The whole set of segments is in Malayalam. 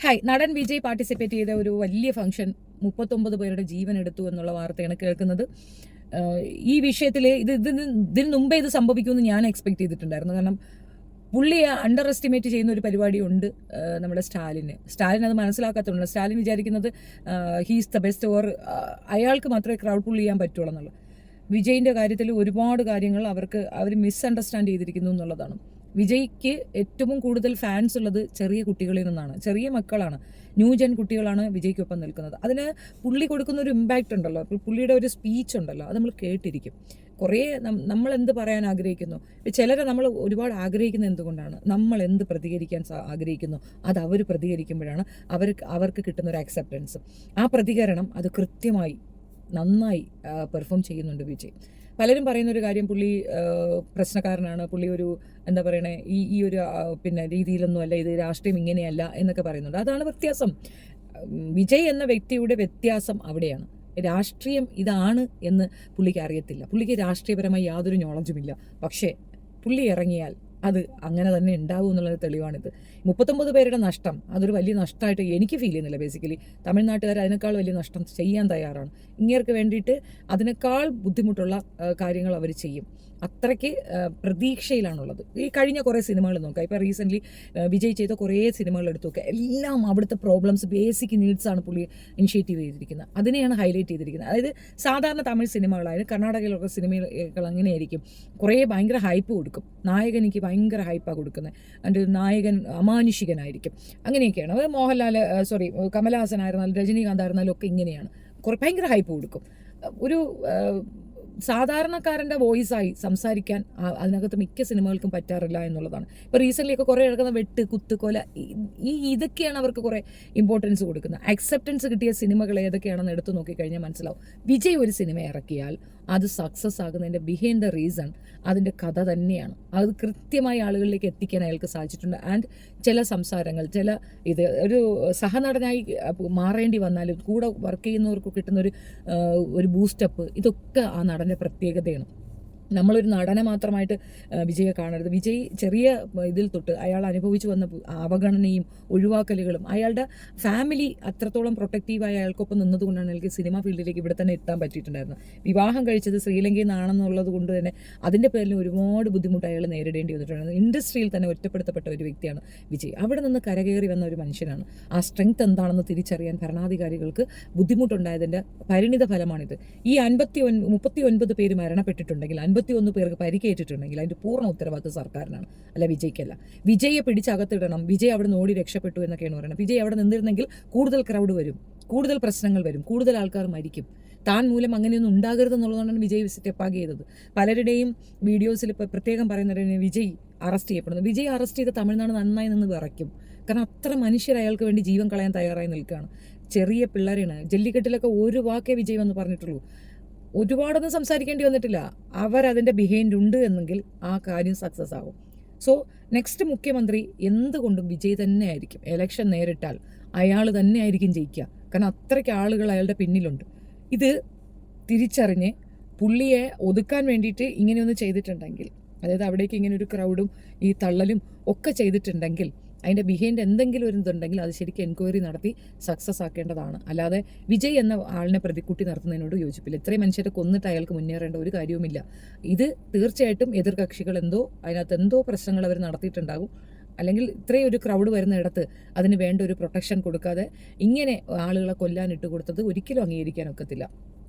ഹായ്, നടൻ വിജയ് പാർട്ടിസിപ്പേറ്റ് ചെയ്ത ഒരു വലിയ ഫംഗ്ഷൻ 39 പേരുടെ ജീവൻ എടുത്തു എന്നുള്ള വാർത്തയാണ് കേൾക്കുന്നത്. ഈ വിഷയത്തിൽ ഇതിന് മുമ്പേ ഇത് സംഭവിക്കുമെന്ന് ഞാൻ എക്സ്പെക്ട് ചെയ്തിട്ടുണ്ടായിരുന്നു. കാരണം പുള്ളിയെ അണ്ടർ എസ്റ്റിമേറ്റ് ചെയ്യുന്ന ഒരു പരിപാടിയുണ്ട് നമ്മുടെ സ്റ്റാലിൻ അത് മനസ്സിലാക്കാത്തതുകൊണ്ട് സ്റ്റാലിൻ വിചാരിക്കുന്നത് ഹീസ് ദ ബെസ്റ്റ്, ഓർ അയാൾക്ക് മാത്രമേ ക്രൗഡ് പുൾ ചെയ്യാൻ പറ്റുള്ളൂ എന്നുള്ളത്. വിജയിൻ്റെ കാര്യത്തിൽ ഒരുപാട് കാര്യങ്ങൾ അവർ മിസ്അണ്ടർസ്റ്റാൻഡ് ചെയ്തിരിക്കുന്നു എന്നുള്ളതാണ്. വിജയ്ക്ക് ഏറ്റവും കൂടുതൽ ഫാൻസ് ഉള്ളത് ചെറിയ കുട്ടികളിൽ നിന്നാണ്, ചെറിയ മക്കളാണ്, ന്യൂജൻ കുട്ടികളാണ് വിജയ്ക്കൊപ്പം നിൽക്കുന്നത്. അതിന് പുള്ളി കൊടുക്കുന്ന ഒരു ഇമ്പാക്റ്റ് ഉണ്ടല്ലോ, പുള്ളിയുടെ ഒരു സ്പീച്ച് ഉണ്ടല്ലോ, അത് നമ്മൾ കേട്ടിരിക്കും. കുറേ നമ്മൾ എന്ത് പറയാൻ ആഗ്രഹിക്കുന്നു, ചിലരെ നമ്മൾ ഒരുപാട് ആഗ്രഹിക്കുന്നത് എന്തുകൊണ്ടാണ്, നമ്മൾ എന്ത് പ്രതികരിക്കാൻ ആഗ്രഹിക്കുന്നു അത് അവർ പ്രതികരിക്കുമ്പോഴാണ് അവർക്ക് കിട്ടുന്ന ഒരു ആക്സെപ്റ്റൻസ്. ആ പ്രതികരണം അത് കൃത്യമായി നന്നായി പെർഫോം ചെയ്യുന്നുണ്ട് വിജയ്. പലരും പറയുന്നൊരു കാര്യം, പുള്ളി പ്രശ്നക്കാരനാണ്, പുള്ളി ഒരു എന്താ പറയണേ ഈ ഒരു രീതിയിലൊന്നും അല്ല, ഇത് രാഷ്ട്രീയം ഇങ്ങനെയല്ല എന്നൊക്കെ പറയുന്നുണ്ട്. അതാണ് വ്യത്യാസം. വിജയ് എന്ന വ്യക്തിയുടെ വ്യത്യാസം അവിടെയാണ്. രാഷ്ട്രീയം ഇതാണ് എന്ന് പുള്ളിക്ക് അറിയത്തില്ല, പുള്ളിക്ക് രാഷ്ട്രീയപരമായി യാതൊരു നോളജുമില്ല. പക്ഷേ പുള്ളി ഇറങ്ങിയാൽ അത് അങ്ങനെ തന്നെ ഉണ്ടാവും എന്നുള്ളത് തെളിവാണിത്. 39 പേരുടെ നഷ്ടം അതൊരു വലിയ നഷ്ടമായിട്ട് എനിക്ക് ഫീൽ ചെയ്യുന്നില്ല. ബേസിക്കലി തമിഴ്നാട്ടുകാർ അതിനേക്കാൾ വലിയ നഷ്ടം ചെയ്യാൻ തയ്യാറാണ്. ഇങ്ങേർക്ക് വേണ്ടിയിട്ട് അതിനേക്കാൾ ബുദ്ധിമുട്ടുള്ള കാര്യങ്ങൾ അവർ ചെയ്യും. അത്രയ്ക്ക് പ്രതീക്ഷയിലാണുള്ളത്. ഈ കഴിഞ്ഞ കുറേ സിനിമകൾ നോക്കുക, ഇപ്പോൾ റീസെൻ്റ്ലി വിജയ് ചെയ്ത കുറേ സിനിമകൾ എടുത്തു നോക്കുക, എല്ലാം അവിടുത്തെ പ്രോബ്ലംസ്, ബേസിക് നീഡ്സാണ് പുള്ളി ഇനിഷ്യേറ്റീവ് ചെയ്തിരിക്കുന്നത്. അതിനെയാണ് ഹൈലൈറ്റ് ചെയ്തിരിക്കുന്നത്. അതായത് സാധാരണ തമിഴ് സിനിമകളായാലും കർണാടകയിലൊക്കെ സിനിമകൾ അങ്ങനെയായിരിക്കും, കുറേ ഭയങ്കര ഹൈപ്പ് കൊടുക്കും, നായകനിക്ക് ഭയങ്കര ഹൈപ്പാണ് കൊടുക്കുന്നത്, അതിൻ്റെ നായകൻ അമാനുഷികനായിരിക്കും, അങ്ങനെയൊക്കെയാണ്. അത് കമലഹാസൻ ആയിരുന്നാലും രജനീകാന്ത് ആയിരുന്നാലും ഒക്കെ ഇങ്ങനെയാണ്, ഭയങ്കര ഹൈപ്പ് കൊടുക്കും. ഒരു സാധാരണക്കാരൻ്റെ വോയിസായി സംസാരിക്കാൻ അതിനകത്ത് മിക്ക സിനിമകൾക്കും പറ്റാറില്ല എന്നുള്ളതാണ്. ഇപ്പോൾ റീസെൻ്റ്ലി ഒക്കെ കുറേ നടക്കുന്ന വെട്ട്, കുത്ത്, കൊല, ഇതൊക്കെയാണ് അവർക്ക് കുറേ ഇമ്പോർട്ടൻസ് കൊടുക്കുന്നത്. അക്സെപ്റ്റൻസ് കിട്ടിയ സിനിമകൾ ഏതൊക്കെയാണെന്ന് എടുത്തു നോക്കിക്കഴിഞ്ഞാൽ മനസ്സിലാവും. വിജയ് ഒരു സിനിമ ഇറക്കിയാൽ അത് സക്സസ് ആകുന്നതിൻ്റെ ബിഹൈൻഡ് ദ റീസൺ അതിൻ്റെ കഥ തന്നെയാണ്. അത് കൃത്യമായി ആളുകളിലേക്ക് എത്തിക്കാൻ അയാൾക്ക് സാധിച്ചിട്ടുണ്ട്. ആൻഡ് ചില സംസാരങ്ങൾ, ഇത് ഒരു സഹനടനായി മാറേണ്ടി വന്നാലും കൂടെ വർക്ക് ചെയ്യുന്നവർക്ക് കിട്ടുന്ന ഒരു ബൂസ്റ്റപ്പ്, ഇതൊക്കെ ആ നടൻ്റെ പ്രത്യേകതയാണ്. നമ്മളൊരു നടനെ മാത്രമായിട്ട് വിജയെ കാണരുത്. വിജയ് ചെറിയ ഇതിൽ തൊട്ട് അയാൾ അനുഭവിച്ചു വന്ന അവഗണനയും ഒഴിവാക്കലുകളും, അയാളുടെ ഫാമിലി അത്രത്തോളം പ്രൊട്ടക്റ്റീവായി അയാൾക്കൊപ്പം നിന്നതുകൊണ്ടാണ് അയാൾക്ക് സിനിമ ഫീൽഡിലേക്ക് ഇവിടെ തന്നെ എത്താൻ പറ്റിയിട്ടുണ്ടായിരുന്നത്. വിവാഹം കഴിച്ചത് ശ്രീലങ്കയിൽ നിന്നാണെന്നുള്ളത് കൊണ്ട് തന്നെ അതിൻ്റെ പേരിൽ ഒരുപാട് ബുദ്ധിമുട്ട് അയാൾ നേരിടേണ്ടി വന്നിട്ടുണ്ട്. ഇൻഡസ്ട്രിയിൽ തന്നെ ഒറ്റപ്പെടുത്തപ്പെട്ട ഒരു വ്യക്തിയാണ് വിജയ്. അവിടെ നിന്ന് കരകയറി വന്ന ഒരു മനുഷ്യനാണ്. ആ സ്ട്രെങ്ത് എന്താണെന്ന് തിരിച്ചറിയാൻ ഭരണാധികാരികൾക്ക് ബുദ്ധിമുട്ടുണ്ടായതിൻ്റെ പരിണിത ഫലമാണിത്. ഈ 39 പേര് മരണപ്പെട്ടിട്ടുണ്ടെങ്കിൽ, 51 പേർക്ക് പരിക്കേറ്റിട്ടുണ്ടെങ്കിൽ അതിൻ്റെ പൂർണ്ണ ഉത്തരവാദിത്വം സർക്കാരിനാണ്, അല്ല വിജയ്ക്കല്ല. വിജയെ പിടിച്ചകത്തിടണം, വിജയ് അവിടെ നിന്ന് ഓടി രക്ഷപ്പെട്ടു എന്നൊക്കെയാണ് പറയുന്നത്. വിജയ് അവിടെ നിന്നിരുന്നെങ്കിൽ കൂടുതൽ ക്രൗഡ് വരും, കൂടുതൽ പ്രശ്നങ്ങൾ വരും, കൂടുതൽ ആൾക്കാർ മരിക്കും. താൻ മൂലം അങ്ങനെയൊന്നും ഉണ്ടാകരുതെന്നുള്ളതാണ് വിജയ് സ്റ്റെപ്പാക്കി ചെയ്തത്. പലരുടെയും വീഡിയോസിൽ ഇപ്പോൾ പ്രത്യേകം പറയുന്നത് വിജയ് അറസ്റ്റ് ചെയ്യപ്പെടുന്നു. വിജയ് അറസ്റ്റ് ചെയ്ത തമിഴ്നാട് നന്നായി നിന്ന് വിറയ്ക്കും. കാരണം അത്ര മനുഷ്യർ അയാൾക്ക് വേണ്ടി ജീവൻ കളയാൻ തയ്യാറായി നിൽക്കുകയാണ്. ചെറിയ പിള്ളേരാണ്. ജല്ലിക്കെട്ടിലൊക്കെ ഒരു വാക്കേ വിജയ് വന്ന് പറഞ്ഞിട്ടുള്ളൂ, ഒരുപാടൊന്നും സംസാരിക്കേണ്ടി വന്നിട്ടില്ല. അവരതിൻ്റെ ബിഹൈൻഡ് ഉണ്ട് എന്നെങ്കിൽ ആ കാര്യം സക്സസ് ആകും. സോ നെക്സ്റ്റ് മുഖ്യമന്ത്രി എന്തുകൊണ്ടും വിജയ് തന്നെ ആയിരിക്കും. എലക്ഷൻ നേരിട്ടാൽ അയാൾ തന്നെ ആയിരിക്കും ജയിക്കുക. കാരണം അത്രയ്ക്ക് ആളുകൾ അയാളുടെ പിന്നിലുണ്ട്. ഇത് തിരിച്ചറിഞ്ഞ് പുള്ളിയെ ഒതുക്കാൻ വേണ്ടിയിട്ട് ഇങ്ങനെയൊന്ന് ചെയ്തിട്ടുണ്ടെങ്കിൽ, അതായത് അവിടേക്ക് ഇങ്ങനെ ഒരു ക്രൗഡും ഈ തള്ളലും ഒക്കെ ചെയ്തിട്ടുണ്ടെങ്കിൽ, അതിൻ്റെ ബിഹൈൻഡ് എന്തെങ്കിലും ഒരു ഇതുണ്ടെങ്കിൽ അത് ശരിക്കും എൻക്വയറി നടത്തി സക്സസ് ആക്കേണ്ടതാണ്. അല്ലാതെ വിജയ് എന്ന ആളിനെ പ്രതിക്കൂട്ടി നടത്തുന്നതിനോട് യോജിപ്പില്ല. ഇത്രയും മനുഷ്യരെ കൊന്നിട്ട് അയാൾക്ക് മുന്നേറേണ്ട ഒരു കാര്യവുമില്ല. ഇത് തീർച്ചയായിട്ടും എതിർകക്ഷികൾ അതിനകത്ത് എന്തോ പ്രശ്നങ്ങൾ അവർ നടത്തിയിട്ടുണ്ടാകും. അല്ലെങ്കിൽ ഇത്രയും ഒരു ക്രൗഡ് വരുന്നിടത്ത് അതിന് വേണ്ട ഒരു പ്രൊട്ടക്ഷൻ കൊടുക്കാതെ ഇങ്ങനെ ആളുകളെ കൊല്ലാനിട്ട് കൊടുത്തത് ഒരിക്കലും അംഗീകരിക്കാൻ ഒക്കത്തില്ല.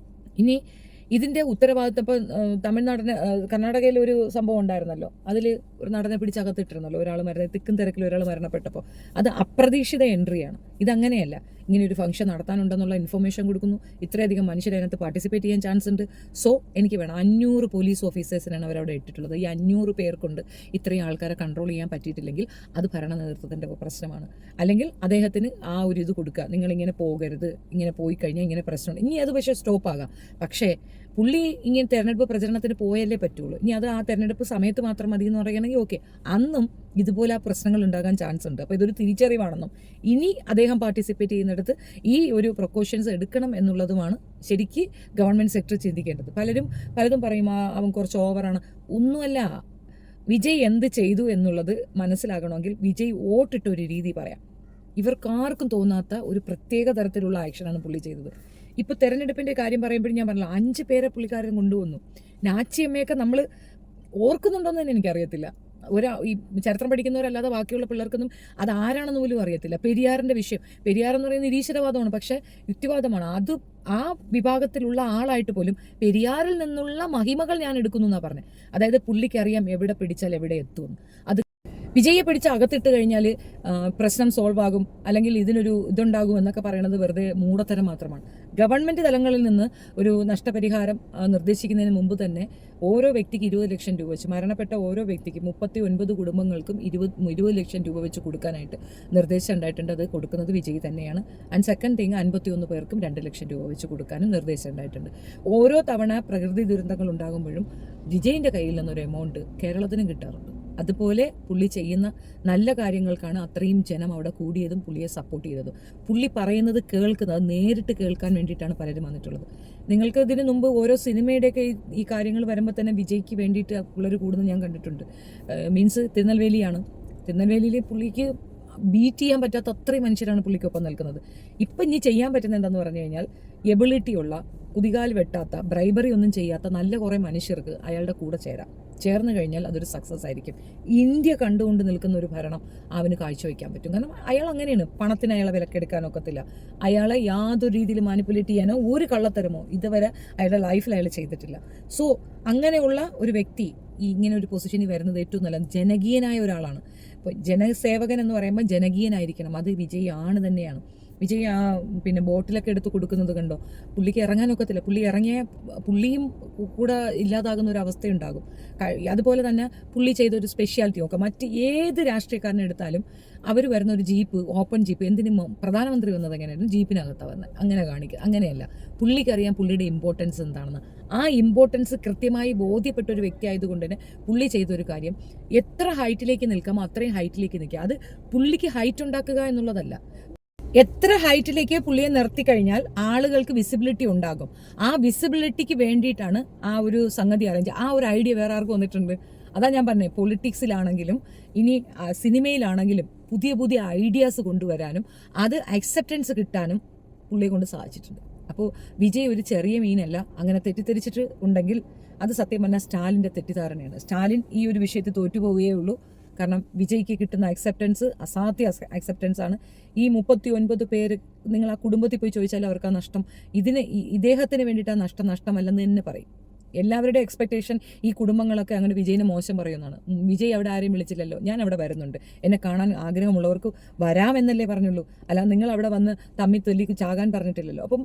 ഇനി ഇതിൻ്റെ ഉത്തരവാദിത്തം ഇപ്പോൾ കർണാടകയിൽ ഒരു സംഭവം ഉണ്ടായിരുന്നല്ലോ, അതിൽ ഒരു നടനെ പിടിച്ചകത്തിട്ടിരുന്നല്ലോ, ഒരാൾ തിക്കും തിരക്കിൽ ഒരാൾ മരണപ്പെട്ടപ്പോൾ. അത് അപ്രതീക്ഷിത എൻട്രിയാണ്. ഇതങ്ങനെയല്ല. ഇങ്ങനെ ഒരു ഫംഗ്ഷൻ നടത്താനുണ്ടെന്നുള്ള ഇൻഫർമേഷൻ കൊടുക്കുന്നു, ഇത്രയധികം മനുഷ്യർ അതിനകത്ത് പാർട്ടിസിപ്പേറ്റ് ചെയ്യാൻ ചാൻസ് ഉണ്ട്. സോ എനിക്ക് വേണം 500 പോലീസ് ഓഫീസേഴ്സിനാണ് അവരവിടെ ഇട്ടിട്ടുള്ളത്. ഈ 500 പേർ കൊണ്ട് ഇത്രയും ആൾക്കാരെ കൺട്രോൾ ചെയ്യാൻ പറ്റിയിട്ടില്ലെങ്കിൽ അത് ഭരണ നേതൃത്വത്തിൻ്റെ പ്രശ്നമാണ്. അല്ലെങ്കിൽ അദ്ദേഹത്തിന് ആ ഒരു ഇത് കൊടുക്കുക, നിങ്ങളിങ്ങനെ പോകരുത്, ഇങ്ങനെ പോയി കഴിഞ്ഞാൽ ഇങ്ങനെ പ്രശ്നമുണ്ട്. ഇനി അത് പക്ഷേ സ്റ്റോപ്പ് ആകാം. പക്ഷേ പുള്ളി ഇങ്ങനെ തെരഞ്ഞെടുപ്പ് പ്രചരണത്തിന് പോയാലേ പറ്റുള്ളൂ. ഇനി അത് ആ തെരഞ്ഞെടുപ്പ് സമയത്ത് മാത്രം മതി എന്ന് പറയുകയാണെങ്കിൽ ഓക്കെ, അന്നും ഇതുപോലെ ആ പ്രശ്നങ്ങൾ ഉണ്ടാകാൻ ചാൻസ് ഉണ്ട്. അപ്പോൾ ഇതൊരു തിരിച്ചറിവാണെന്നും ഇനി അദ്ദേഹം പാർട്ടിസിപ്പേറ്റ് ചെയ്യുന്നിടത്ത് ഈ ഒരു പ്രിക്കോഷൻസ് എടുക്കണം എന്നുള്ളതുമാണ് ശരിക്ക് ഗവൺമെൻറ് സെക്ടർ ചിന്തിക്കേണ്ടത്. പലതും പറയും അവൻ കുറച്ച് ഓവറാണ്. ഒന്നുമല്ല, വിജയ് എന്ത് ചെയ്തു എന്നുള്ളത് മനസ്സിലാകണമെങ്കിൽ വിജയ് വോട്ടിട്ടൊരു രീതി പറയാം. ഇവർക്കാർക്കും തോന്നാത്ത ഒരു പ്രത്യേക തരത്തിലുള്ള ആക്ഷനാണ് പുള്ളി ചെയ്തത്. ഇപ്പോൾ തെരഞ്ഞെടുപ്പിൻ്റെ കാര്യം പറയുമ്പോഴും ഞാൻ പറഞ്ഞില്ല, 5 പേരെ പുള്ളിക്കാരൻ കൊണ്ടുവന്നു. നാച്ചിയമ്മയൊക്കെ നമ്മൾ ഓർക്കുന്നുണ്ടോയെന്ന് തന്നെ എനിക്കറിയത്തില്ല. ഈ ചരിത്രം പഠിക്കുന്നവരല്ലാതെ ബാക്കിയുള്ള പിള്ളേർക്കൊന്നും അത് ആരാണെന്ന് പോലും അറിയത്തില്ല. പെരിയാറിൻ്റെ വിഷയം, പെരിയാറെന്ന് പറയുന്നത് നിരീശ്വരവാദമാണ്, പക്ഷേ യുക്തിവാദമാണ്. അത് ആ വിഭാഗത്തിലുള്ള ആളായിട്ട് പോലും പെരിയാറിൽ നിന്നുള്ള മഹിമകൾ ഞാൻ എടുക്കുന്നു എന്നാണ് പറഞ്ഞത്. അതായത് പുള്ളിക്കറിയാം എവിടെ പിടിച്ചാൽ എവിടെ എത്തുമെന്ന്. അത് വിജയെ പിടിച്ച് അകത്തിട്ട് കഴിഞ്ഞാൽ പ്രശ്നം സോൾവ് ആകും, അല്ലെങ്കിൽ ഇതിനൊരു ഇതുണ്ടാകും എന്നൊക്കെ പറയുന്നത് വെറുതെ മൂഢത്തരം മാത്രമാണ്. ഗവൺമെൻറ് തലങ്ങളിൽ നിന്ന് ഒരു നഷ്ടപരിഹാരം നിർദ്ദേശിക്കുന്നതിന് മുമ്പ് തന്നെ ഓരോ വ്യക്തിക്ക് 20 ലക്ഷം രൂപ വെച്ച്, മരണപ്പെട്ട ഓരോ വ്യക്തിക്ക് 39 കുടുംബങ്ങൾക്കും 20 ലക്ഷം രൂപ വെച്ച് കൊടുക്കാനായിട്ട് നിർദ്ദേശം ഉണ്ടായിട്ടുണ്ട്. അത് കൊടുക്കുന്നത് വിജയ് തന്നെയാണ്. ആൻഡ് സെക്കൻഡ് തിങ്, 51 പേർക്കും 2 ലക്ഷം രൂപ വെച്ച് കൊടുക്കാനും നിർദ്ദേശം ഉണ്ടായിട്ടുണ്ട്. ഓരോ തവണ പ്രകൃതി ദുരന്തങ്ങൾ ഉണ്ടാകുമ്പോഴും വിജയിൻ്റെ കയ്യിൽ നിന്നൊരു എമൗണ്ട് കേരളത്തിനും കിട്ടാറുണ്ട്. അതുപോലെ പുള്ളി ചെയ്യുന്ന നല്ല കാര്യങ്ങൾക്കാണ് അത്രയും ജനം അവിടെ കൂടിയതും പുള്ളിയെ സപ്പോർട്ട് ചെയ്തതും. പുള്ളി പറയുന്നത് കേൾക്കുന്നത്, നേരിട്ട് കേൾക്കാൻ വേണ്ടിയിട്ടാണ് പലരും വന്നിട്ടുള്ളത്. നിങ്ങൾക്ക് ഇതിന് മുമ്പ് ഓരോ സിനിമയുടെയൊക്കെ ഈ കാര്യങ്ങൾ വരുമ്പോൾ തന്നെ വിജയ്ക്ക് വേണ്ടിയിട്ട് പിള്ളേർ കൂടുന്നത് ഞാൻ കണ്ടിട്ടുണ്ട്. മീൻസ് തിരുനെൽവേലിയിൽ പുള്ളിക്ക് ബീറ്റ് ചെയ്യാൻ പറ്റാത്ത അത്രയും മനുഷ്യരാണ് പുള്ളിക്കൊപ്പം നിൽക്കുന്നത്. ഇപ്പം ഇനി ചെയ്യാൻ പറ്റുന്നത് എന്താണെന്ന് പറഞ്ഞു കഴിഞ്ഞാൽ, എബിലിറ്റിയുള്ള, കുതികാൽ വെട്ടാത്ത, ബ്രൈബറി ഒന്നും ചെയ്യാത്ത നല്ല കുറേ മനുഷ്യർക്ക് അയാളുടെ കൂടെ ചേർന്ന് കഴിഞ്ഞാൽ അതൊരു സക്സസ് ആയിരിക്കും. ഇന്ത്യ കണ്ടുകൊണ്ട് നിൽക്കുന്ന ഒരു ഭരണം അവന് കാഴ്ചവെക്കാൻ പറ്റും. കാരണം അയാൾ അങ്ങനെയാണ്. പണത്തിന് അയാളെ വിലക്കെടുക്കാനൊക്കത്തില്ല. അയാളെ യാതൊരു രീതിയിൽ മാനിപ്പുലേറ്റ് ചെയ്യാനോ ഒരു കള്ളത്തരമോ ഇതുവരെ അയാളുടെ ലൈഫിൽ അയാൾ ചെയ്തിട്ടില്ല. സോ അങ്ങനെയുള്ള ഒരു വ്യക്തി ഇങ്ങനെ ഒരു പൊസിഷനിൽ വരുന്നത് ഏറ്റവും നല്ല ജനകീയനായ ഒരാളാണ്. ഇപ്പോൾ ജനസേവകൻ എന്ന് പറയുമ്പോൾ ജനകീയനായിരിക്കണം. അത് വിജയ് ആണ് തന്നെയാണ്. വിജയ് പിന്നെ ബോട്ടിലൊക്കെ എടുത്ത് കൊടുക്കുന്നത് കണ്ടോ? പുള്ളിക്ക് ഇറങ്ങാനൊക്കത്തില്ല. പുള്ളി ഇറങ്ങിയ പുള്ളിയും കൂടെ ഇല്ലാതാകുന്ന ഒരു അവസ്ഥയുണ്ടാകും. അതുപോലെ തന്നെ പുള്ളി ചെയ്തൊരു സ്പെഷ്യാലിറ്റി നോക്കാം. മറ്റ് ഏത് രാഷ്ട്രീയക്കാരനെ എടുത്താലും അവർ വരുന്ന ഒരു ജീപ്പ്, ഓപ്പൺ ജീപ്പ്, എന്തിനും പ്രധാനമന്ത്രി വന്നത് എങ്ങനെയായിരുന്നു? ജീപ്പിനകത്താണ് വന്നത്. അങ്ങനെ കാണിക്കുക. അങ്ങനെയല്ല. പുള്ളിക്കറിയാം പുള്ളിയുടെ ഇമ്പോർട്ടൻസ് എന്താണെന്ന്. ആ ഇമ്പോർട്ടൻസ് കൃത്യമായി ബോധ്യപ്പെട്ട ഒരു വ്യക്തി ആയതുകൊണ്ട് തന്നെ പുള്ളി ചെയ്തൊരു കാര്യം, എത്ര ഹൈറ്റിലേക്ക് നിൽക്കാമോ അത്രയും ഹൈറ്റിലേക്ക് നിൽക്കുക. അത് പുള്ളിക്ക് ഹൈറ്റ് ഉണ്ടാക്കുക എന്നുള്ളതല്ല. എത്ര ഹൈറ്റിലേക്ക് പുള്ളിയെ നിർത്തി കഴിഞ്ഞാൽ ആളുകൾക്ക് വിസിബിലിറ്റി ഉണ്ടാകും. ആ വിസിബിലിറ്റിക്ക് വേണ്ടിയിട്ടാണ് ആ ഒരു സംഗതി അറേഞ്ച്. ആ ഒരു ഐഡിയ വേറെ ആർക്കും വന്നിട്ടുണ്ട്. അതാ ഞാൻ പറഞ്ഞത്, പൊളിറ്റിക്സിലാണെങ്കിലും ഇനി സിനിമയിലാണെങ്കിലും പുതിയ പുതിയ ഐഡിയാസ് കൊണ്ടുവരാനും അത് അക്സെപ്റ്റൻസ് കിട്ടാനും പുള്ളിയെ കൊണ്ട് സാധിച്ചിട്ടുണ്ട്. അപ്പോൾ വിജയ് ഒരു ചെറിയ മീനല്ല. അങ്ങനെ തെറ്റിദ്ധരിച്ചിട്ട് ഉണ്ടെങ്കിൽ അത് സത്യം പറഞ്ഞാൽ സ്റ്റാലിൻ്റെ തെറ്റിദ്ധാരണയാണ്. സ്റ്റാലിൻ ഈ ഒരു വിഷയത്തിൽ തോറ്റുപോവുകയേ ഉള്ളൂ. കാരണം വിജയ്ക്ക് കിട്ടുന്ന അക്സെപ്റ്റൻസ് അസാധ്യ അക്സെപ്റ്റൻസ് ആണ്. ഈ 39 പേര് നിങ്ങൾ ആ കുടുംബത്തിൽ പോയി ചോദിച്ചാൽ അവർക്ക് ആ നഷ്ടം ഇദ്ദേഹത്തിന് വേണ്ടിയിട്ട് ആ നഷ്ടമല്ലെന്ന് തന്നെ പറയും. എല്ലാവരുടെയും എക്സ്പെക്റ്റേഷൻ ഈ കുടുംബങ്ങളൊക്കെ അങ്ങനെ വിജയിനെ മോശം പറയുന്നതാണ്. വിജയ് അവിടെ ആരെയും വിളിച്ചില്ലല്ലോ, ഞാൻ അവിടെ വരുന്നുണ്ട്, എന്നെ കാണാൻ ആഗ്രഹമുള്ളവർക്ക് വരാമെന്നല്ലേ പറഞ്ഞുള്ളൂ. അല്ല നിങ്ങൾ അവിടെ വന്ന് തമ്മിൽ തൊല്ലി ചാകാൻ പറഞ്ഞിട്ടില്ലല്ലോ. അപ്പം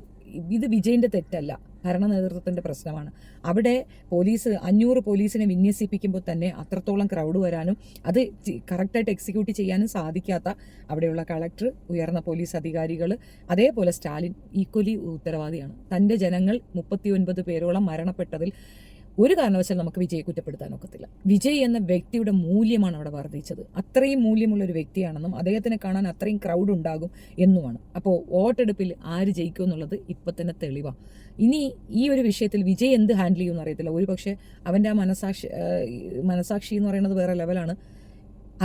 ഇത് വിജയിൻ്റെ തെറ്റല്ല, ഭരണ നേതൃത്വത്തിൻ്റെ പ്രശ്നമാണ്. അവിടെ 500 പോലീസിനെ വിന്യസിപ്പിക്കുമ്പോൾ തന്നെ അത്രത്തോളം ക്രൗഡ് വരാനും അത് കറക്റ്റായിട്ട് എക്സിക്യൂട്ട് ചെയ്യാനും സാധിക്കാത്ത അവിടെയുള്ള കളക്ടർ, ഉയർന്ന പോലീസ് അധികാരികൾ, അതേപോലെ സ്റ്റാലിൻ ഈക്വലി ഉത്തരവാദിയാണ്. തൻ്റെ ജനങ്ങൾ 39 പേരോളം മരണപ്പെട്ടതിൽ ഒരു കാരണവശാലും നമുക്ക് വിജയെ കുറ്റപ്പെടുത്താൻ ഒക്കത്തില്ല. വിജയ് എന്ന വ്യക്തിയുടെ മൂല്യമാണ് അവിടെ വർദ്ധിച്ചത്. അത്രയും മൂല്യമുള്ളൊരു വ്യക്തിയാണെന്നും അദ്ദേഹത്തിനെ കാണാൻ അത്രയും ക്രൗഡ് ഉണ്ടാകും എന്നുമാണ്. അപ്പോൾ വോട്ടെടുപ്പിൽ ആര് ജയിക്കും എന്നുള്ളത് ഇപ്പം തന്നെ തെളിവാണ്. ഇനി ഈ ഒരു വിഷയത്തിൽ വിജയ് എന്ത് ഹാൻഡിൽ ചെയ്യുമെന്ന് അറിയത്തില്ല. ഒരു പക്ഷേ അവൻ്റെ ആ മനസാക്ഷി എന്ന് പറയുന്നത് വേറെ ലെവലാണ്.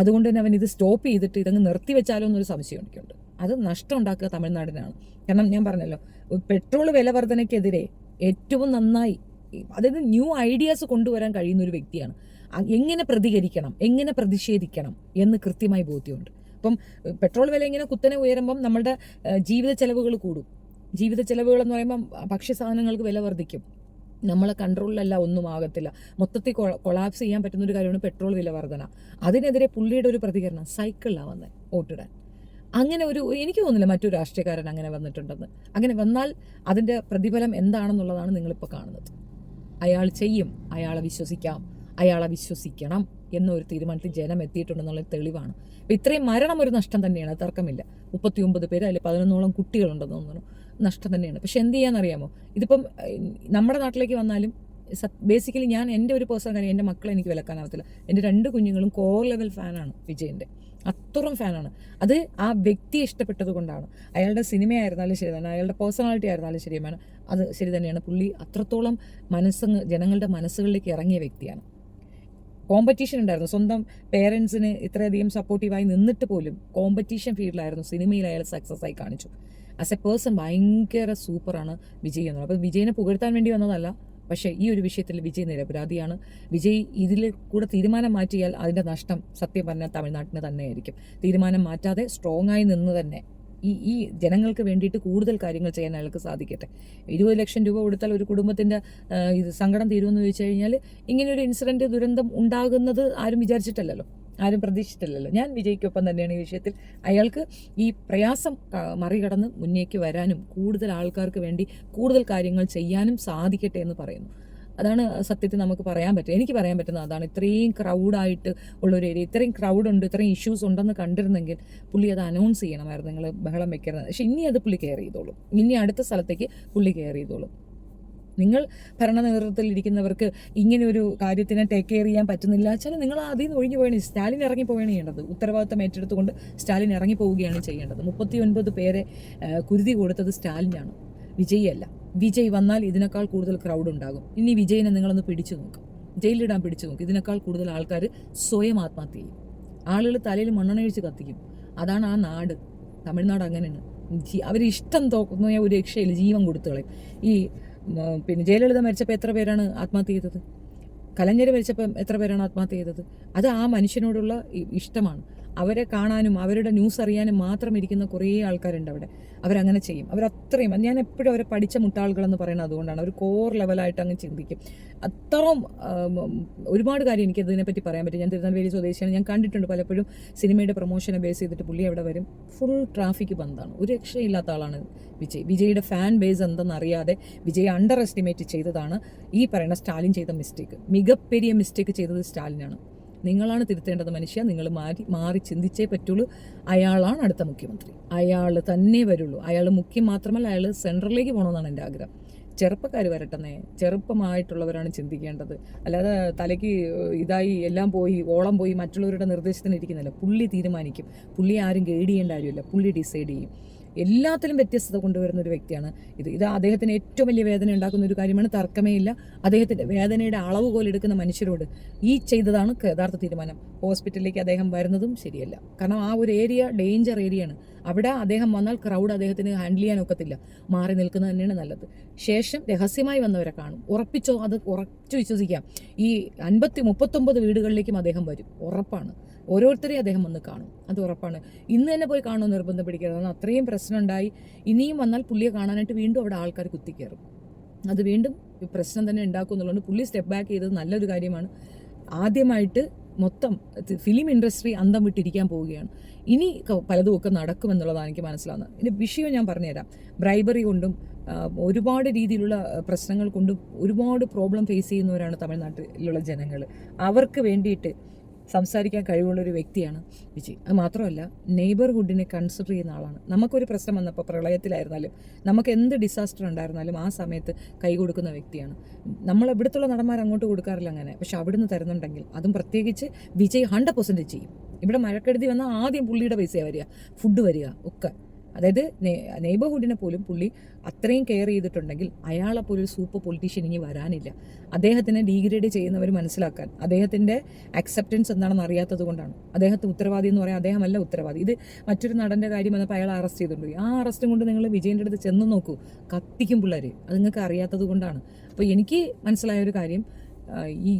അതുകൊണ്ട് തന്നെ അവൻ ഇത് സ്റ്റോപ്പ് ചെയ്തിട്ട് ഇതങ്ങ് നിർത്തിവെച്ചാലോ എന്നൊരു സംശയം എനിക്കുണ്ട്. അത് നഷ്ടം ഉണ്ടാക്കുക തമിഴ്നാടിനാണ്. കാരണം ഞാൻ പറഞ്ഞല്ലോ, പെട്രോൾ വില വർധനയ്ക്കെതിരെ ഏറ്റവും നന്നായി, അതായത് ന്യൂ ഐഡിയാസ് കൊണ്ടുവരാൻ കഴിയുന്ന ഒരു വ്യക്തിയാണ്. എങ്ങനെ പ്രതികരിക്കണം, എങ്ങനെ പ്രതിഷേധിക്കണം എന്ന് കൃത്യമായി ബോധ്യമുണ്ട്. അപ്പം പെട്രോൾ വില ഇങ്ങനെ കുത്തനെ ഉയരുമ്പം നമ്മളുടെ ജീവിത ചെലവുകൾ കൂടും. ജീവിത ചെലവുകൾ എന്ന് പറയുമ്പം ഭക്ഷ്യസാധനങ്ങൾക്ക് വില വർദ്ധിക്കും. നമ്മളെ കൺട്രോളിലല്ല, ഒന്നും ആകത്തില്ല. മൊത്തത്തിൽ കൊളാപ്സ് ചെയ്യാൻ പറ്റുന്ന ഒരു കാര്യമാണ് പെട്രോൾ വില വർധന. അതിനെതിരെ പുള്ളിയുടെ ഒരു പ്രതികരണം സൈക്കിളിലാണ് വന്നത് വോട്ടിടാൻ. അങ്ങനെ എനിക്ക് തോന്നുന്നില്ല മറ്റൊരു രാഷ്ട്രീയക്കാരൻ അങ്ങനെ വന്നിട്ടുണ്ടെന്ന്. അങ്ങനെ വന്നാൽ അതിൻ്റെ പ്രതിഫലം എന്താണെന്നുള്ളതാണ് നിങ്ങളിപ്പോൾ കാണുന്നത്. അയാൾ ചെയ്യും, അയാളെ വിശ്വസിക്കാം, അയാളെ വിശ്വസിക്കണം എന്നൊരു തീരുമാനത്തിൽ ജനം എത്തിയിട്ടുണ്ടെന്നുള്ള തെളിവാണ്. അപ്പോൾ ഇത്രയും മരണം ഒരു നഷ്ടം തന്നെയാണ്, തർക്കമില്ല. 39 പേര്, അതിൽ 11ഓളം കുട്ടികളുണ്ടെന്ന് തോന്നുന്നു, നഷ്ടം തന്നെയാണ്. പക്ഷെ എന്ത് ചെയ്യാന്നറിയാമോ, ഇതിപ്പം നമ്മുടെ നാട്ടിലേക്ക് വന്നാലും ബേസിക്കലി ഞാൻ എൻ്റെ ഒരു പേഴ്സണൽ കാര്യം, എൻ്റെ മക്കളെ എനിക്ക് വിലക്കാനാവത്തില്ല. എൻ്റെ 2 കുഞ്ഞുങ്ങളും കോർ ലെവൽ ഫാനാണ് വിജയിൻ്റെ, അത്രയും ഫാനാണ്. അത് ആ വ്യക്തിയെ ഇഷ്ടപ്പെട്ടത് കൊണ്ടാണ്. അയാളുടെ സിനിമയായിരുന്നാലും ശരി തന്നെ, അയാളുടെ പേഴ്സണാലിറ്റി ആയിരുന്നാലും ശരിയാണ്, അത് ശരി തന്നെയാണ്. പുള്ളി അത്രത്തോളം ജനങ്ങളുടെ മനസ്സുകളിലേക്ക് ഇറങ്ങിയ വ്യക്തിയാണ്. കോമ്പറ്റീഷൻ ഉണ്ടായിരുന്നു. സ്വന്തം പേരൻസിന് ഇത്രയധികം സപ്പോർട്ടീവായി നിന്നിട്ട് പോലും കോമ്പറ്റീഷൻ ഫീൽഡിലായിരുന്നു. സിനിമയിൽ അയാൾ സക്സസ് ആയി കാണിച്ചു. ആസ് എ പേഴ്സൺ ഭയങ്കര സൂപ്പറാണ് വിജയ് എന്നുള്ളത്. അപ്പോൾ വിജയിനെ പുകഴ്ത്താൻ വേണ്ടി വന്നതല്ല, പക്ഷേ ഈ ഒരു വിഷയത്തിൽ വിജയ് നിരപരാധിയാണ്. വിജയ് ഇതിൽ കൂടെ തീരുമാനം മാറ്റിയാൽ അതിൻ്റെ നഷ്ടം സത്യം പറഞ്ഞാൽ തമിഴ്നാട്ടിന് തന്നെയായിരിക്കും. തീരുമാനം മാറ്റാതെ സ്ട്രോങ് ആയി നിന്ന് തന്നെ ഈ ജനങ്ങൾക്ക് വേണ്ടിയിട്ട് കൂടുതൽ കാര്യങ്ങൾ ചെയ്യാൻ അയാൾക്ക് സാധിക്കട്ടെ. 20 ലക്ഷം രൂപ കൊടുത്താൽ ഒരു കുടുംബത്തിൻ്റെ ഇത് സങ്കടം തീരുമെന്ന് ചോദിച്ചു കഴിഞ്ഞാൽ ഇങ്ങനെയൊരു ഇൻസിഡൻറ്റ് ദുരന്തം ഉണ്ടാകുന്നത് ആരും വിചാരിച്ചിട്ടല്ലല്ലോ, ആരും പ്രതീക്ഷിച്ചിട്ടില്ലല്ലോ. ഞാൻ വിജയ്ക്കൊപ്പം തന്നെയാണ് ഈ വിഷയത്തിൽ. അയാൾക്ക് ഈ പ്രയാസം മറികടന്ന് മുന്നേക്ക് വരാനും കൂടുതൽ ആൾക്കാർക്ക് വേണ്ടി കൂടുതൽ കാര്യങ്ങൾ ചെയ്യാനും സാധിക്കട്ടെ എന്ന് പറയുന്നു. അതാണ് സത്യത്തിൽ നമുക്ക് പറയാൻ പറ്റും. എനിക്ക് പറയാൻ പറ്റുന്നത് അതാണ്. ഇത്രയും ക്രൗഡായിട്ട് ഉള്ളൊരു ഏരിയ, ഇത്രയും ക്രൗഡുണ്ട്, ഇത്രയും ഇഷ്യൂസ് ഉണ്ടെന്ന് കണ്ടിരുന്നെങ്കിൽ പുള്ളി അത് അനൗൺസ് ചെയ്യണമായിരുന്നു. നിങ്ങൾ ബഹളം വെക്കരുത്. പക്ഷെ ഇനി അത് പുള്ളി കെയർ ചെയ്തോളും. ഇനി അടുത്ത സ്ഥലത്തേക്ക് പുള്ളി കെയർ ചെയ്തോളും. നിങ്ങൾ ഭരണ നേതൃത്വത്തിൽ ഇരിക്കുന്നവർക്ക് ഇങ്ങനെ ഒരു കാര്യത്തിനെ ടേക്ക് കെയർ ചെയ്യാൻ പറ്റുന്നില്ല വെച്ചാൽ നിങ്ങൾ അതിൽ നിന്ന് ഒഴിഞ്ഞു പോവുകയാണ്. സ്റ്റാലിൻ ഇറങ്ങി പോവുകയാണ് ചെയ്യേണ്ടത്. ഉത്തരവാദിത്തം ഏറ്റെടുത്തുകൊണ്ട് സ്റ്റാലിൻ ഇറങ്ങി പോവുകയാണ് ചെയ്യേണ്ടത്. 39 പേരെ കുരുതി കൊടുത്തത് സ്റ്റാലിനാണ്, വിജയ് അല്ല. വിജയ് വന്നാൽ ഇതിനേക്കാൾ കൂടുതൽ ക്രൗഡ് ഉണ്ടാകും. ഇനി വിജയിനെ നിങ്ങളൊന്ന് പിടിച്ചു നോക്കും, ജയിലിടാൻ പിടിച്ചു നോക്കും. ഇതിനേക്കാൾ കൂടുതൽ ആൾക്കാർ സ്വയം ആത്മഹത്യ ചെയ്യും. ആളുകൾ തലയിൽ മണ്ണെണ്ണയൊഴിച്ച് കത്തിക്കും. അതാണ് ആ നാട്. തമിഴ്നാട് അങ്ങനെയാണ്. അവരിഷ്ടം തോന്നുന്ന ഒരു രക്ഷയിൽ ജീവൻ കൊടുത്തു കളയും. പിന്നെ ജയലളിത മരിച്ചപ്പോൾ എത്ര പേരാണ് ആത്മഹത്യ ചെയ്തത്? കലഞ്ഞർ മരിച്ചപ്പോൾ എത്ര പേരാണ് ആത്മഹത്യ ചെയ്തത്? അത് ആ മനുഷ്യനോടുള്ള ഇഷ്ടമാണ്. അവരെ കാണാനും അവരുടെ ന്യൂസ് അറിയാനും മാത്രം ഇരിക്കുന്ന കുറേ ആൾക്കാരുണ്ട് അവിടെ. അവരങ്ങനെ ചെയ്യും. അവരത്രയും, ഞാൻ എപ്പോഴും അവരെ പഠിച്ച മുട്ടാളുകളെന്ന് പറയുന്നത് അതുകൊണ്ടാണ്. അവർ കോർ ലെവലായിട്ട് അങ്ങ് ചിന്തിക്കും. അത്രയും ഒരുപാട് കാര്യം എനിക്ക് ഇതിനെപ്പറ്റി പറയാൻ പറ്റും. ഞാൻ തിരുനെൽവേലി സ്വദേശിയാണ്. ഞാൻ കണ്ടിട്ടുണ്ട് പലപ്പോഴും സിനിമയുടെ പ്രൊമോഷനെ ബേസ് ചെയ്തിട്ട് പുള്ളി അവിടെ വരും. ഫുൾ ട്രാഫിക് ബന്ധാണ്. ഒരു രക്ഷയില്ലാത്ത ആളാണ് വിജയ്. വിജയുടെ ഫാൻ ബേസ് എന്തെന്നറിയാതെ വിജയ് അണ്ടർ എസ്റ്റിമേറ്റ് ചെയ്തതാണ് ഈ പറയുന്ന സ്റ്റാലിൻ ചെയ്ത മിസ്റ്റേക്ക്. മികപ്പെരിയ മിസ്റ്റേക്ക് ചെയ്തത് സ്റ്റാലിനാണ്. നിങ്ങളാണ് തിരുത്തേണ്ടത് മനുഷ്യ. നിങ്ങൾ മാറി ചിന്തിച്ചേ പറ്റുള്ളൂ. അയാളാണ് അടുത്ത മുഖ്യമന്ത്രി. അയാൾ തന്നെ വരുള്ളൂ. അയാൾ മുഖ്യം മാത്രമല്ല, അയാൾ സെൻട്രലിലേക്ക് പോകണമെന്നാണ് എൻ്റെ ആഗ്രഹം. ചെറുപ്പക്കാർ വരട്ടെന്നേ. ചെറുപ്പമായിട്ടുള്ളവരാണ് ചിന്തിക്കേണ്ടത്. അല്ലാതെ തലയ്ക്ക് ഇതായി എല്ലാം പോയി ഓളം പോയി മറ്റുള്ളവരുടെ നിർദ്ദേശത്തിന് ഇരിക്കുന്നില്ല. പുള്ളി തീരുമാനിക്കും. പുള്ളി ആരും ഗൈഡ് ചെയ്യേണ്ട കാര്യമില്ല. പുള്ളി ഡിസൈഡ് ചെയ്യും. എല്ലാത്തിലും വ്യത്യസ്തത കൊണ്ടുവരുന്ന ഒരു വ്യക്തിയാണ് ഇത് അദ്ദേഹത്തിന് ഏറ്റവും വലിയ വേദന ഉണ്ടാക്കുന്ന ഒരു കാര്യമാണ്. തർക്കമേ ഇല്ല. അദ്ദേഹത്തിൻ്റെ വേദനയുടെ അളവുകോൽ എടുക്കുന്ന മനുഷ്യരോട് ഈ ചെയ്തതാണ് യഥാർത്ഥ തീരുമാനം. ഹോസ്പിറ്റലിലേക്ക് അദ്ദേഹം വരുന്നതും ശരിയല്ല. കാരണം ആ ഒരു ഏരിയ ഡേഞ്ചർ ഏരിയയാണ്. അവിടെ അദ്ദേഹം വന്നാൽ ക്രൗഡ് അദ്ദേഹത്തിന് ഹാൻഡിൽ ചെയ്യാൻ ഒക്കത്തില്ല. മാറി നിൽക്കുന്നത് തന്നെയാണ് നല്ലത്. ശേഷം രഹസ്യമായി വന്നവരെ കാണും. ഉറപ്പിച്ചോ, അത് ഉറച്ചു വിശ്വസിക്കാം. ഈ 39 വീടുകളിലേക്കും അദ്ദേഹം വരും, ഉറപ്പാണ്. ഓരോരുത്തരെയും അദ്ദേഹം വന്ന് കാണും, അത് ഉറപ്പാണ്. ഇന്ന് തന്നെ പോയി കാണുമെന്ന് നിർബന്ധം പിടിക്കരുത്. അത്രയും പ്രശ്നമുണ്ടായി. ഇനിയും വന്നാൽ പുള്ളിയെ കാണാനായിട്ട് വീണ്ടും അവിടെ ആൾക്കാർ കുത്തിക്കയറും. അത് വീണ്ടും പ്രശ്നം തന്നെ ഉണ്ടാക്കും എന്നുള്ളതുകൊണ്ട് പുള്ളി സ്റ്റെപ്പ് ബാക്ക് ചെയ്തത് നല്ലൊരു കാര്യമാണ്. ആദ്യമായിട്ട് മൊത്തം ഫിലിം ഇൻഡസ്ട്രി അന്തം വിട്ടിരിക്കാൻ പോവുകയാണ്. ഇനി പലതുമൊക്കെ നടക്കുമെന്നുള്ളതാണ് എനിക്ക് മനസ്സിലാവുന്നത്. ഇതിൻ്റെ വിഷയം ഞാൻ പറഞ്ഞുതരാം. ബ്രൈബറി കൊണ്ടും ഒരുപാട് രീതിയിലുള്ള പ്രശ്നങ്ങൾ കൊണ്ടും ഒരുപാട് പ്രോബ്ലം ഫേസ് ചെയ്യുന്നവരാണ് തമിഴ്നാട്ടിലുള്ള ജനങ്ങൾ. അവർക്ക് വേണ്ടിയിട്ട് സംസാരിക്കാൻ കഴിവുള്ളൊരു വ്യക്തിയാണ് വിജയ്. അത് മാത്രമല്ല, നെയ്ബർഹുഡിനെ കൺസിഡർ ചെയ്യുന്ന ആളാണ്. നമുക്കൊരു പ്രശ്നം വന്നപ്പോൾ, പ്രളയത്തിലായിരുന്നാലും നമുക്ക് എന്ത് ഡിസാസ്റ്റർ ഉണ്ടായിരുന്നാലും ആ സമയത്ത് കൈ കൊടുക്കുന്ന വ്യക്തിയാണ്. നമ്മൾ ഇവിടുത്തുള്ള നടന്മാർ അങ്ങോട്ട് കൊടുക്കാറില്ല അങ്ങനെ. പക്ഷെ അവിടുന്ന് തരുന്നുണ്ടെങ്കിൽ അതും പ്രത്യേകിച്ച് വിജയ് 100% ചെയ്യും. ഇവിടെ മഴക്കെടുതി വന്നാൽ ആദ്യം പുള്ളിയുടെ പൈസയാണ് വരിക, ഫുഡ് വരിക ഒക്കെ. അതായത് നെയ്ബർഹുഡിനെ പോലും പുള്ളി അത്രയും കെയർ ചെയ്തിട്ടുണ്ടെങ്കിൽ അയാളെപ്പോലും ഒരു സൂപ്പർ പൊളിറ്റീഷ്യൻ ഇനി വരാനില്ല. അദ്ദേഹത്തിനെ ഡീഗ്രേഡ് ചെയ്യുന്നവർ മനസ്സിലാക്കാൻ, അദ്ദേഹത്തിൻ്റെ അക്സെപ്റ്റൻസ് എന്താണെന്ന് അറിയാത്തത് കൊണ്ടാണ്. അദ്ദേഹത്തെ ഉത്തരവാദി എന്ന് പറയാൻ അദ്ദേഹമല്ല ഉത്തരവാദി. ഇത് മറ്റൊരു നടൻ്റെ കാര്യം വന്നപ്പോൾ അയാൾ അറസ്റ്റ് ചെയ്തിട്ടുണ്ട്. ആ അറസ്റ്റും കൊണ്ട് നിങ്ങൾ വിജയൻ്റെ അടുത്ത് ചെന്ന് നോക്കൂ, കത്തിക്കും പിള്ളേർ. അത് നിങ്ങൾക്ക് അറിയാത്തത് കൊണ്ടാണ്. അപ്പോൾ എനിക്ക് മനസ്സിലായ ഒരു കാര്യം,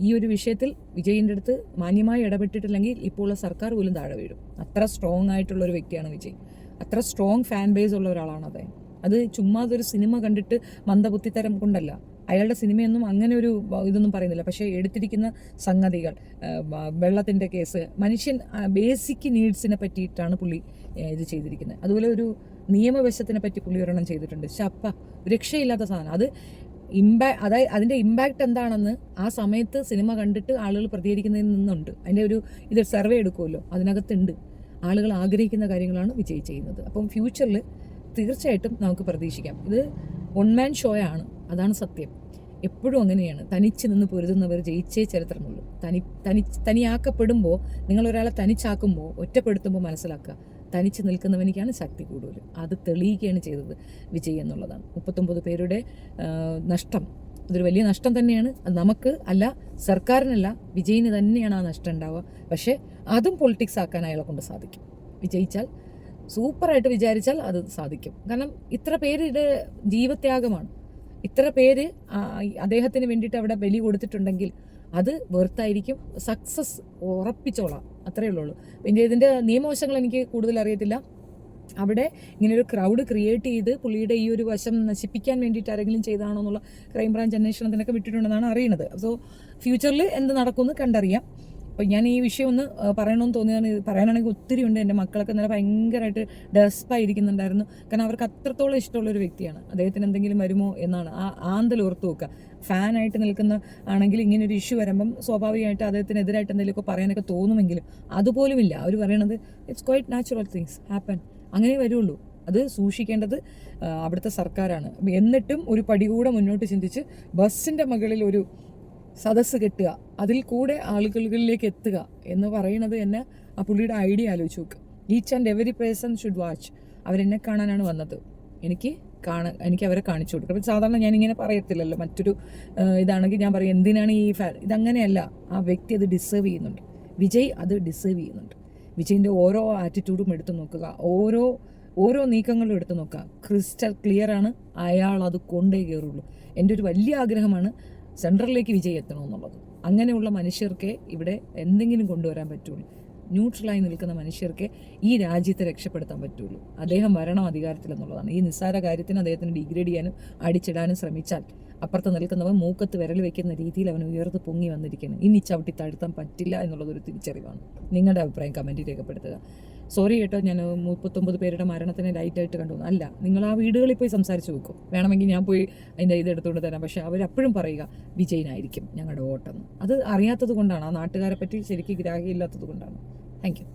ഈ ഒരു വിഷയത്തിൽ വിജയിൻ്റെ അടുത്ത് മാന്യമായി ഇടപെട്ടിട്ടില്ലെങ്കിൽ ഇപ്പോൾ ഉള്ള സർക്കാർ പോലും താഴെ വീഴും. അത്ര സ്ട്രോങ് ആയിട്ടുള്ള ഒരു വ്യക്തിയാണ് വിജയ്. അത്ര സ്ട്രോങ് ഫാൻ ബേസ് ഉള്ള ഒരാളാണ് അദ്ദേഹം. അത് ചുമ്മാ അതൊരു സിനിമ കണ്ടിട്ട് മന്ദബുദ്ധിത്തരം കൊണ്ടല്ല. അയാളുടെ സിനിമയൊന്നും അങ്ങനെ ഒരു ഇതൊന്നും പറയുന്നില്ല. പക്ഷേ എടുത്തിരിക്കുന്ന സംഗതികൾ, വെള്ളത്തിൻ്റെ കേസ്, മനുഷ്യൻ ബേസിക് നീഡ്സിനെ പറ്റിയിട്ടാണ് പുള്ളി ഇത് ചെയ്തിരിക്കുന്നത്. അതുപോലെ ഒരു നിയമവശത്തിനെ പറ്റി പുള്ളി ഒരെണ്ണം ചെയ്തിട്ടുണ്ട്. ശപ്പ, രക്ഷയില്ലാത്ത സാധനം. അത് അതായത് അതിൻ്റെ ഇമ്പാക്റ്റ് എന്താണെന്ന് ആ സമയത്ത് സിനിമ കണ്ടിട്ട് ആളുകൾ പ്രതികരിക്കുന്നതിൽ നിന്നുണ്ട്. അതിൻ്റെ ഒരു സർവേ എടുക്കുമല്ലോ, അതിനകത്തുണ്ട്. ആളുകൾ ആഗ്രഹിക്കുന്ന കാര്യങ്ങളാണ് വിജയ് ചെയ്യുന്നത്. അപ്പം ഫ്യൂച്ചറിൽ തീർച്ചയായിട്ടും നമുക്ക് പ്രതീക്ഷിക്കാം. ഇത് വൺ മാൻ ഷോ ആണ്, അതാണ് സത്യം. എപ്പോഴും അങ്ങനെയാണ്. തനിച്ച് നിന്ന് പൊരുതുന്നവർ ജയിച്ചേ ചരിത്രമുള്ളൂ. തനിയാക്കപ്പെടുമ്പോൾ, നിങ്ങളൊരാളെ തനിച്ചാക്കുമ്പോൾ, ഒറ്റപ്പെടുത്തുമ്പോൾ മനസ്സിലാക്കുക, തനിച്ച് നിൽക്കുന്നവനിക്കാണ് ശക്തി കൂടുതൽ. അത് തെളിയിക്കുകയാണ് ചെയ്തത് വിജയ് എന്നുള്ളതാണ്. 39 പേരുടെ നഷ്ടം അതൊരു വലിയ നഷ്ടം തന്നെയാണ്. അത് നമുക്ക് അല്ല, സർക്കാരിനല്ല, വിജയിന് തന്നെയാണ് ആ നഷ്ടം ഉണ്ടാവുക. പക്ഷേ അതും പൊളിറ്റിക്സ് ആക്കാൻ അയാളെ കൊണ്ട് സാധിക്കും. വിജയിച്ചാൽ, സൂപ്പറായിട്ട് വിചാരിച്ചാൽ അത് സാധിക്കും. കാരണം ഇത്ര പേരുടെ ജീവത്യാഗമാണ്, ഇത്ര പേര് അദ്ദേഹത്തിന് വേണ്ടിയിട്ട് അവിടെ ബലി കൊടുത്തിട്ടുണ്ടെങ്കിൽ അത് വെറുത്തായിരിക്കും. സക്സസ് ഉറപ്പിച്ചോളാം, അത്രയേ ഉള്ളൂ. പിന്നെ ഇതിൻ്റെ നിയമവശങ്ങൾ എനിക്ക് കൂടുതൽ അറിയത്തില്ല. അവിടെ ഇങ്ങനൊരു ക്രൗഡ് ക്രിയേറ്റ് ചെയ്ത് പുള്ളിയുടെ ഈ ഒരു വശം നശിപ്പിക്കാൻ വേണ്ടിയിട്ട് ആരെങ്കിലും ചെയ്താണോ എന്നുള്ള ക്രൈംബ്രാഞ്ച് അന്വേഷണത്തിനൊക്കെ വിട്ടിട്ടുണ്ടെന്നാണ് അറിയുന്നത്. സോ ഫ്യൂച്ചറിൽ എന്ത് നടക്കുമെന്ന് കണ്ടറിയാം. അപ്പോൾ ഞാൻ ഈ വിഷയം ഒന്ന് പറയണമെന്ന് തോന്നിയാണ്. പറയാനാണെങ്കിൽ ഒത്തിരി ഉണ്ട്. എൻ്റെ മക്കളൊക്കെ ഇന്നലെ ഭയങ്കരമായിട്ട് ഡെസ്പായിരിക്കുന്നുണ്ടായിരുന്നു. കാരണം അവർക്ക് അത്രത്തോളം ഇഷ്ടമുള്ളൊരു വ്യക്തിയാണ്. അദ്ദേഹത്തിന് എന്തെങ്കിലും വരുമോ എന്നാണ് ആന്തൽ ഓർത്ത് നോക്കുക. ഫാനായിട്ട് നിൽക്കുന്ന ആണെങ്കിൽ ഇങ്ങനെ ഒരു ഇഷ്യൂ വരുമ്പം സ്വാഭാവികമായിട്ട് അദ്ദേഹത്തിനെതിരായിട്ട് എന്തെങ്കിലുമൊക്കെ പറയാനൊക്കെ തോന്നുമെങ്കിലും അതുപോലുമില്ല. അവർ പറയണത് it's quite natural things happen, അങ്ങനെ വരുള്ളൂ. അത് സൂക്ഷിക്കേണ്ടത് അവിടുത്തെ സർക്കാരാണ്. എന്നിട്ടും ഒരു പടി കൂടെ മുന്നോട്ട് ചിന്തിച്ച് ബസ്സിൻ്റെ മുകളിൽ ഒരു സദസ്സ് കെട്ടുക, അതിൽ കൂടെ ആളുകളിലേക്ക് എത്തുക എന്ന് പറയുന്നത് എന്നെ ആ പുള്ളിയുടെ ഐഡിയ ആലോചിച്ച് നോക്കുക. Each and every person should watch. അവരെന്നെ കാണാനാണ് വന്നത്, എനിക്ക് അവരെ കാണിച്ചു കൊടുക്കുക. അപ്പോൾ സാധാരണ ഞാനിങ്ങനെ പറയത്തില്ലല്ലോ. മറ്റൊരു ഇതാണെങ്കിൽ ഞാൻ പറയും എന്തിനാണ് ഈ ഇതങ്ങനെയല്ല. ആ വ്യക്തി അത് ഡിസേർവ് ചെയ്യുന്നുണ്ട്. വിജയ് അത് ഡിസേർവ് ചെയ്യുന്നുണ്ട്. വിജയിൻ്റെ ഓരോ ആറ്റിറ്റ്യൂഡും എടുത്തു നോക്കുക, ഓരോ നീക്കങ്ങളും എടുത്തു നോക്കുക. ക്രിസ്റ്റൽ ക്ലിയർ ആണ്. അയാൾ അത് കൊണ്ടേ കയറുള്ളൂ. എൻ്റെ ഒരു വലിയ ആഗ്രഹമാണ് സെൻട്രലിലേക്ക് വിജയ് എത്തണമെന്നുള്ളത്. അങ്ങനെയുള്ള മനുഷ്യർക്ക് ഇവിടെ എന്തെങ്കിലും കൊണ്ടുവരാൻ പറ്റുള്ളൂ. ന്യൂട്രലായി നിൽക്കുന്ന മനുഷ്യർക്ക് ഈ രാജ്യത്തെ രക്ഷപ്പെടുത്താൻ പറ്റുള്ളൂ. അദ്ദേഹം വരണം അധികാരത്തിൽ എന്നുള്ളതാണ്. ഈ നിസ്സാര കാര്യത്തിന് അദ്ദേഹത്തിന് ഡിഗ്രേഡ് ചെയ്യാനും അടിച്ചിടാനും ശ്രമിച്ചാൽ അപ്പുറത്ത് നിൽക്കുന്നവൻ മൂക്കത്ത് വിരൽ വെക്കുന്ന രീതിയിൽ അവൻ ഉയർത്ത് പൊങ്ങി വന്നിരിക്കുന്നു. ഇനി ചവിട്ടി താഴ്ത്താൻ പറ്റില്ല എന്നുള്ളതൊരു തിരിച്ചറിവാണ്. നിങ്ങളുടെ അഭിപ്രായം കമൻറ്റിൽ രേഖപ്പെടുത്തുക. സോറി കേട്ടോ, ഞാൻ 39 പേരുടെ മരണത്തിനെ ലൈറ്റായിട്ട് കണ്ടു. അല്ല, നിങ്ങൾ ആ വീടുകളിൽ പോയി സംസാരിച്ച് വെക്കും. വേണമെങ്കിൽ ഞാൻ പോയി അതിൻ്റെ എടുത്തുകൊണ്ട് തരാം. പക്ഷേ അവരപ്പോഴും പറയുക വിജയനായിരിക്കും ഞങ്ങളുടെ വോട്ടെന്ന്. അത് അറിയാത്തത് കൊണ്ടാണ്, ആ നാട്ടുകാരെ പറ്റി ശരിക്കും ഗ്രാഹ്യമില്ലാത്തത് കൊണ്ടാണ്. Thank you.